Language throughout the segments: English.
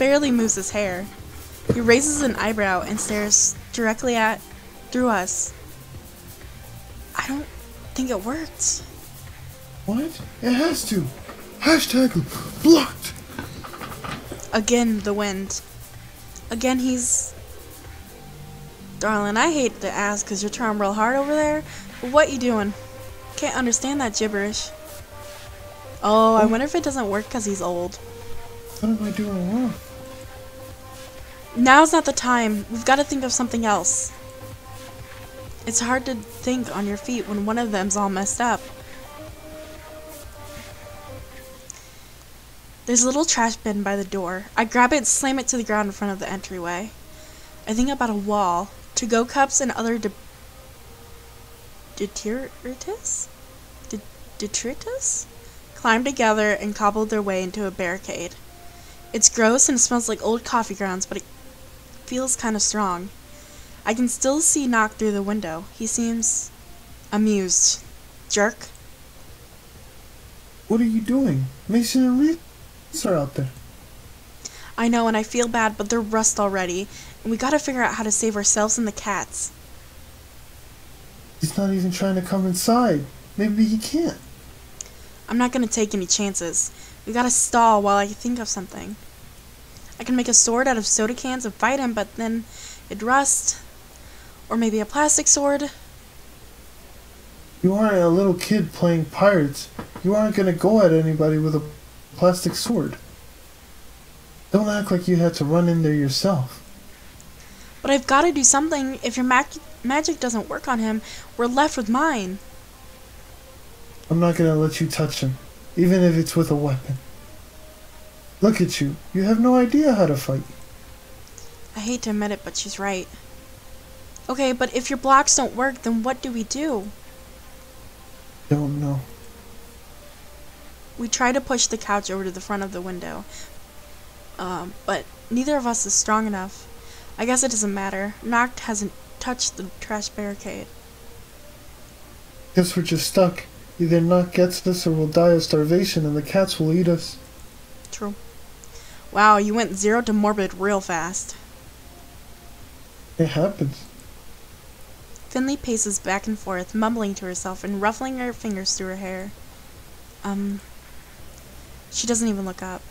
barely moves his hair. He raises an eyebrow and stares directly through us. I don't think it worked. What? It has to. Hashtag blocked. Again, the wind. Again, he's... Darling, I hate to ask because you're trying real hard over there, but what you doing? Can't understand that gibberish. Oh, I wonder if it doesn't work because he's old. What am I doing wrong? Now's not the time. We've got to think of something else. It's hard to think on your feet when one of them's all messed up. There's a little trash bin by the door. I grab it and slam it to the ground in front of the entryway. I think about a wall. To-go cups and other detritus climbed together and cobbled their way into a barricade. It's gross and smells like old coffee grounds, but it feels kind of strong. I can still see Nock through the window. He seems amused. Jerk. What are you doing? Mason and Reese are out there. I know, and I feel bad, but they're rust already, and we gotta figure out how to save ourselves and the cats. He's not even trying to come inside. Maybe he can't. I'm not gonna take any chances. We gotta stall while I think of something. I can make a sword out of soda cans and fight him, but then it'd rust. Or maybe a plastic sword. You aren't a little kid playing pirates. You aren't gonna go at anybody with a plastic sword. Don't act like you had to run in there yourself. But I've gotta do something. If your magic doesn't work on him, we're left with mine. I'm not gonna let you touch him, even if it's with a weapon. Look at you. You have no idea how to fight. I hate to admit it, but she's right. Okay, but if your blocks don't work, then what do we do? Don't know. We try to push the couch over to the front of the window. But neither of us is strong enough. I guess it doesn't matter. Nock hasn't touched the trash barricade. Guess we're just stuck. Either Nock gets us or we'll die of starvation and the cats will eat us. True. Wow, you went 0 to morbid real fast. It happens. Finley paces back and forth, mumbling to herself and ruffling her fingers through her hair. She doesn't even look up.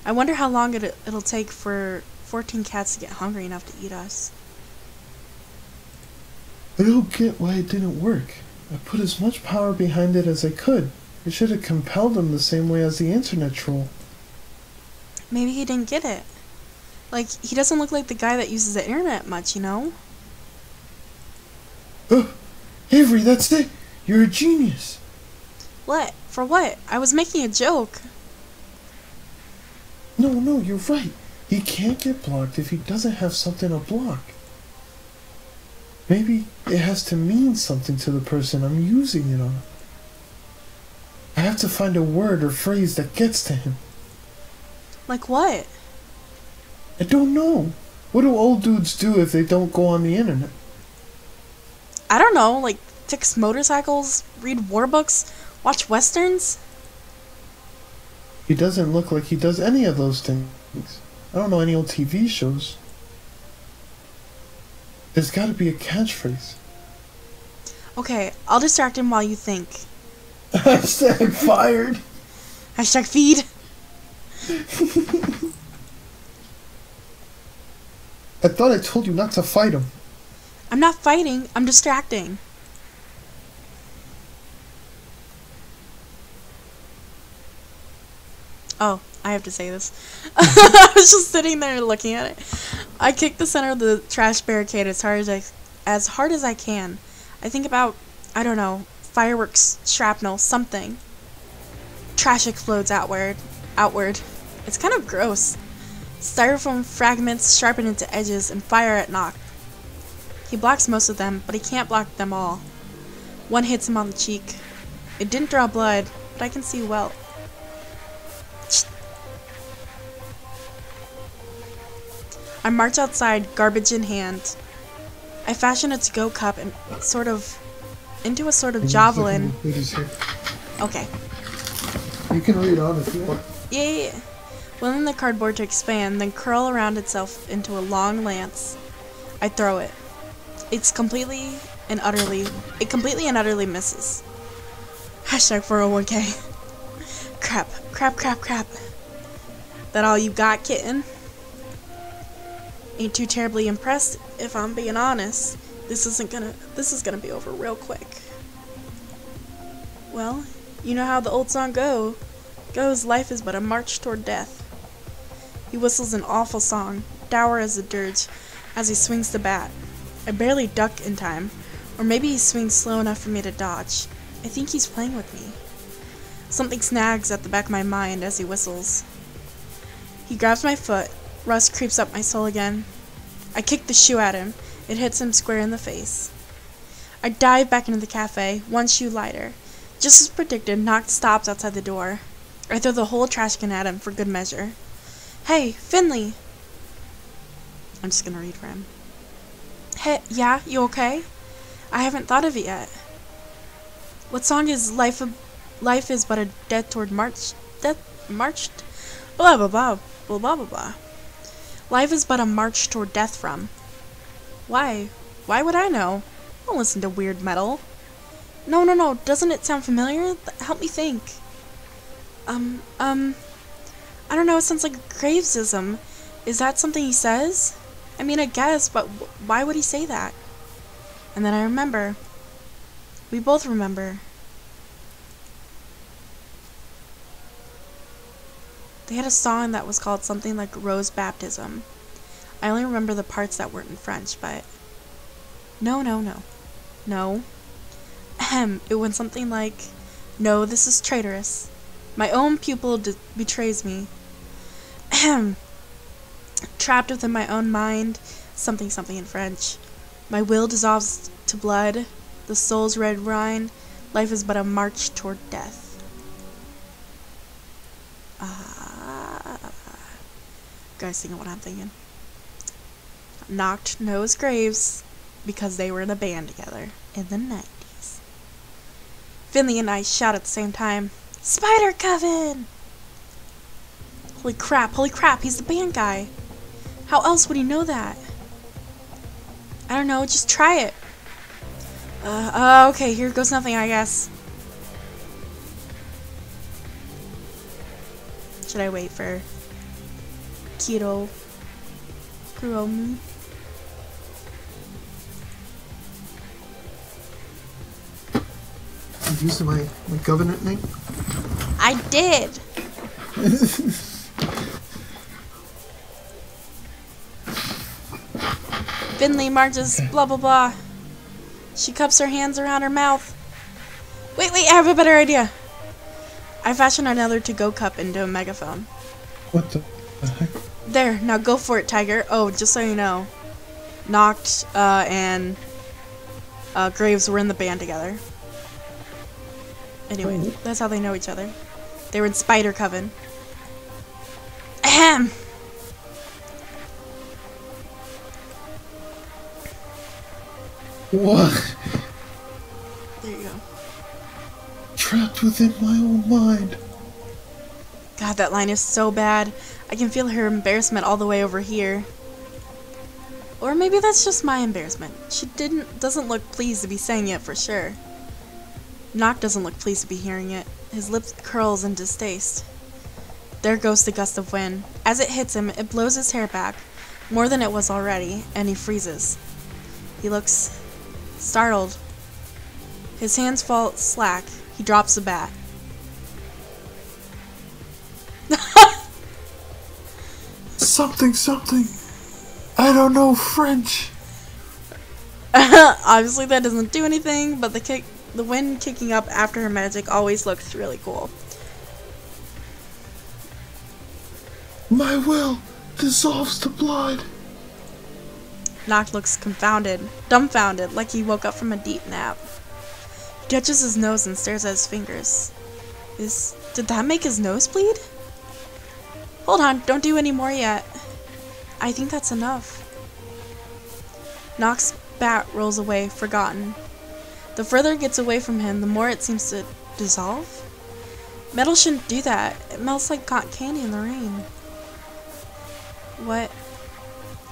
I wonder how long it'll take for 14 cats to get hungry enough to eat us. I don't get why it didn't work. I put as much power behind it as I could. I should have compelled him the same way as the internet troll. Maybe he didn't get it. Like, he doesn't look like the guy that uses the internet much, you know? Avery, that's it! You're a genius! What? For what? I was making a joke. No, you're right. He can't get blocked if he doesn't have something to block. Maybe it has to mean something to the person I'm using it on. I have to find a word or phrase that gets to him. Like what? I don't know. What do old dudes do if they don't go on the internet? I don't know, like fix motorcycles, read war books, watch westerns? He doesn't look like he does any of those things. I don't know any old TV shows. There's gotta be a catchphrase. Okay, I'll distract him while you think. Hashtag fired. Hashtag feed. I thought I told you not to fight him. I'm not fighting, I'm distracting. Oh, I have to say this. I was just sitting there looking at it. I kick the center of the trash barricade as hard as I can. I think about, I don't know, fireworks, shrapnel, something. Trash explodes outward. It's kind of gross. Styrofoam fragments sharpen into edges and fire at Nock. He blocks most of them, but he can't block them all. One hits him on the cheek. It didn't draw blood, but I can see well. I march outside, garbage in hand. I fashion a to-go cup and into a sort of javelin. It is here. Okay. You can read on if you want. Yeah. willing the cardboard to expand, then curl around itself into a long lance. I throw it. It completely and utterly misses. Hashtag 401k. Crap. That all you got, kitten? Ain't too terribly impressed, if I'm being honest. This is gonna be over real quick. Well, you know how the old song goes, life is but a march toward death. He whistles an awful song, dour as a dirge, as he swings the bat. I barely duck in time, or maybe he swings slow enough for me to dodge. I think he's playing with me. Something snags at the back of my mind as he whistles. He grabs my foot. Rust creeps up my soul again. I kick the shoe at him. It hits him square in the face. I dive back into the cafe, one shoe lighter. Just as predicted, Knock stops outside the door. I throw the whole trash can at him for good measure. Hey, Finley! I'm just gonna read for him. Hey, yeah, you okay? I haven't thought of it yet. What song is Life is but a death toward marched? Blah blah blah blah blah blah blah. Life is but a march toward death from. Why? Why would I know? I don't listen to weird metal. No. Doesn't it sound familiar? Help me think. I don't know. It sounds like Gravesism. Is that something he says? I mean, I guess, but why would he say that? And then I remember. We both remember. They had a song that was called something like Rose Baptism. I only remember the parts that weren't in French, but... No. It went something like, no, this is traitorous. My own pupil betrays me. Trapped within my own mind, something in French. My will dissolves to blood, the soul's red wine, life is but a march toward death. Guys thinking what I'm thinking. Knocked knows Graves because they were in a band together in the 90s. Finley and I shout at the same time, Spider Coven! Holy crap, he's the band guy. How else would he know that? I don't know, just try it. Okay, here goes nothing, I guess. Should I wait for Kiro Kuromu? You used my covenant name? I did! Finley marches, blah blah blah. She cups her hands around her mouth. Wait, I have a better idea. I fashion another to-go cup into a megaphone. What the heck? There, now go for it, Tiger. Oh, just so you know, Knocked and Graves were in the band together. Anyway, that's how they know each other. They were in Spider Coven. Ahem! What? There you go. Trapped within my own mind. God, that line is so bad. I can feel her embarrassment all the way over here. Or maybe that's just my embarrassment. She doesn't look pleased to be saying it for sure. Knock doesn't look pleased to be hearing it. His lip curls in distaste. There goes the gust of wind. As it hits him, it blows his hair back, more than it was already, and he freezes. He looks startled. His hands fall slack. He drops the bat. Something. I don't know French. Obviously that doesn't do anything, but the wind kicking up after her magic always looks really cool. My will dissolves to blood. Knock looks dumbfounded, like he woke up from a deep nap. He touches his nose and stares at his fingers. Did that make his nose bleed? Hold on, don't do any more yet. I think that's enough. Knock's bat rolls away, forgotten. The further it gets away from him, the more it seems to dissolve. Metal shouldn't do that. It melts like cotton candy in the rain. What?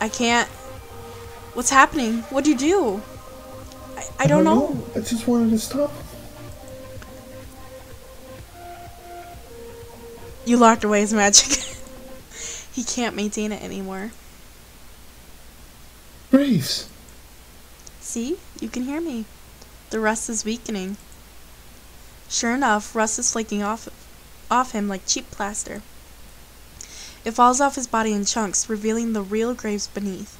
I can't. What's happening? What'd you do? I don't know. I just wanted to stop. You locked away his magic. He can't maintain it anymore. Graves. See? You can hear me. The rust is weakening. Sure enough, rust is flaking off him like cheap plaster. It falls off his body in chunks, revealing the real Graves beneath.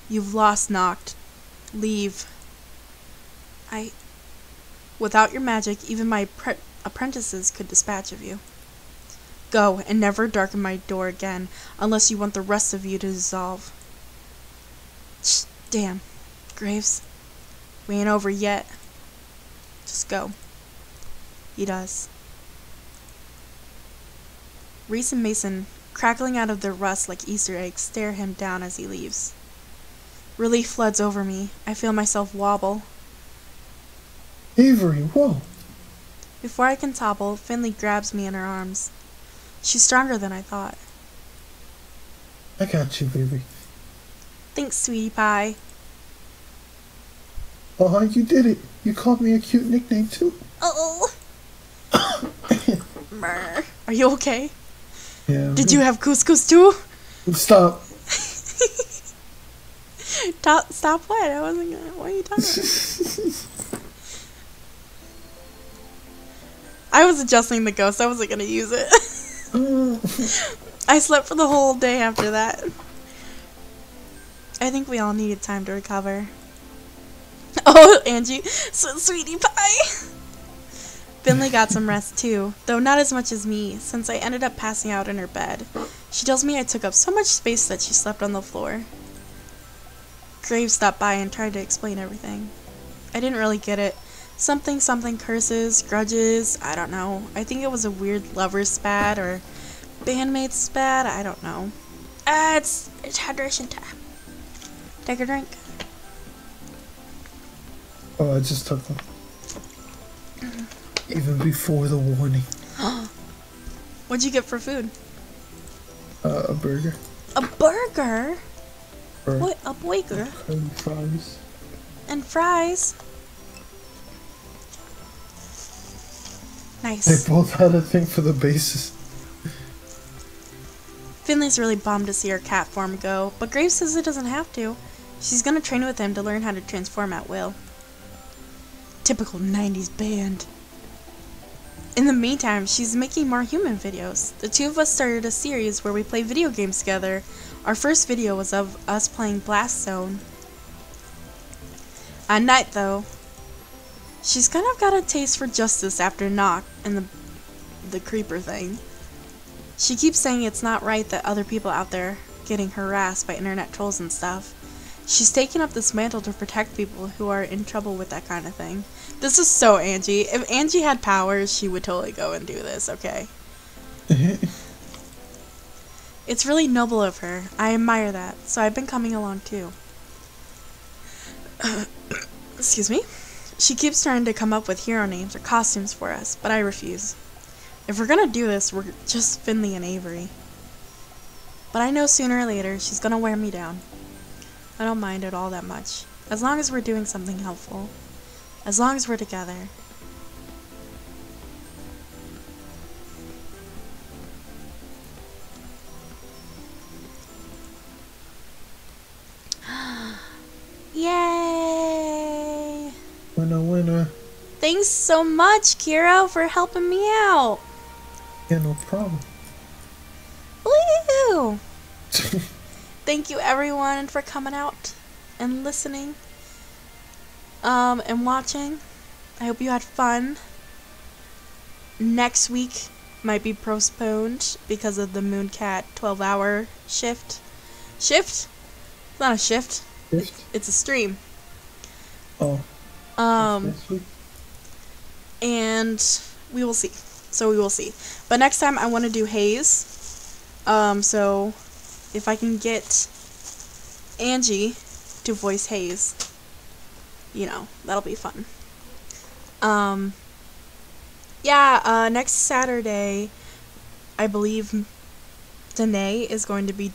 You've lost, Noct. Leave. Without your magic, even my apprentices could dispatch of you. Go, and never darken my door again, unless you want the rest of you to dissolve. Shh, damn. Graves. We ain't over yet. Just go. He does. Reese and Mason, crackling out of their rust like Easter eggs, stare him down as he leaves. Relief floods over me. I feel myself wobble. Avery, whoa. Before I can topple, Finley grabs me in her arms. She's stronger than I thought. I got you, baby. Thanks, sweetie pie. Oh, you did it. You called me a cute nickname, too. Oh. Brr. Are you okay? Yeah. Did you have couscous too? Stop. Stop what? I wasn't gonna. What are you talking about? I was adjusting the ghost. I wasn't gonna use it. I slept for the whole day after that. I think we all needed time to recover. Oh, Angie, sweetie pie. Finley got some rest too, though not as much as me, since I ended up passing out in her bed. She tells me I took up so much space that she slept on the floor. Graves stopped by and tried to explain everything. I didn't really get it. Something curses, grudges, I don't know. I think it was a weird lover's spat or bandmate spat, I don't know. It's hydration time. Take a drink. Oh, I just took one. Even before the warning. What'd you get for food? A burger. A burger? Or What? A burger? and fries. And fries? Nice. They both had a thing for the bases. Finley's really bummed to see her cat form go, but Graves says it doesn't have to. She's gonna train with him to learn how to transform at will. Typical 90s band. In the meantime, she's making more human videos. The two of us started a series where we play video games together. Our first video was of us playing Blast Zone. At night, though, she's kind of got a taste for justice after Noct and the creeper thing. She keeps saying it's not right that other people out there getting harassed by internet trolls and stuff. She's taken up this mantle to protect people who are in trouble with that kind of thing. This is so Angie. If Angie had powers, she would totally go and do this, okay? It's really noble of her. I admire that, so I've been coming along too. Excuse me? She keeps trying to come up with hero names or costumes for us, but I refuse. If we're gonna do this, we're just Finley and Avery. But I know sooner or later she's gonna wear me down. I don't mind it all that much, as long as we're doing something helpful. As long as we're together. Yay! Winner, winner. Thanks so much, Kira, for helping me out. Yeah, no problem. Woo! Thank you, everyone, for coming out and listening. And watching. I hope you had fun. Next week might be postponed because of the Mooncat 12-hour shift. Shift? It's not a shift. Shift? It's a stream. Oh. Next week? And we will see. So we will see. But next time I want to do Haze. So if I can get Angie to voice Haze, you know, that'll be fun. Yeah, next Saturday, I believe Danae is going to be